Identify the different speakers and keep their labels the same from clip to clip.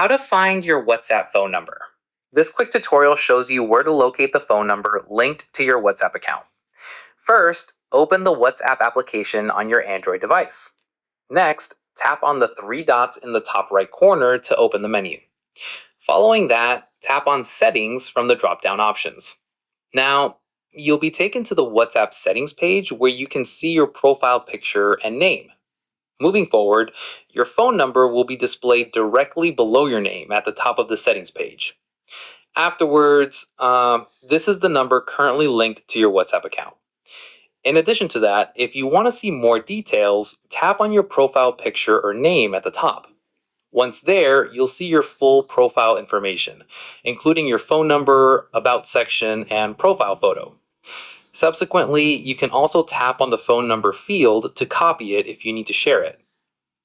Speaker 1: How to find your WhatsApp phone number. This quick tutorial shows you where to locate the phone number linked to your WhatsApp account. First, open the WhatsApp application on your Android device. Next, tap on the three dots in the top right corner to open the menu. Following that, tap on Settings from the drop down options. Now, you'll be taken to the WhatsApp settings page where you can see your profile picture and name. Moving forward, your phone number will be displayed directly below your name at the top of the settings page. Afterwards, this is the number currently linked to your WhatsApp account. In addition to that, if you want to see more details, tap on your profile picture or name at the top. Once there, you'll see your full profile information, including your phone number, about section, and profile photo. Subsequently, you can also tap on the phone number field to copy it if you need to share it.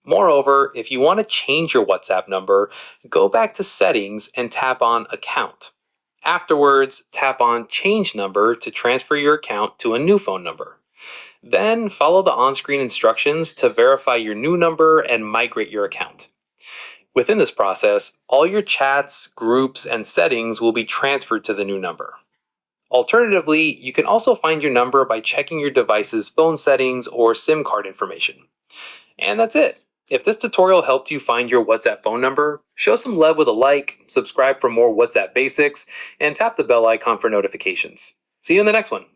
Speaker 1: Moreover, if you want to change your WhatsApp number, go back to Settings and tap on Account. Afterwards, tap on Change Number to transfer your account to a new phone number. Then follow the on-screen instructions to verify your new number and migrate your account. Within this process, all your chats, groups, and settings will be transferred to the new number. Alternatively, you can also find your number by checking your device's phone settings or SIM card information. And that's it. If this tutorial helped you find your WhatsApp phone number, show some love with a like, subscribe for more WhatsApp basics, and tap the bell icon for notifications. See you in the next one.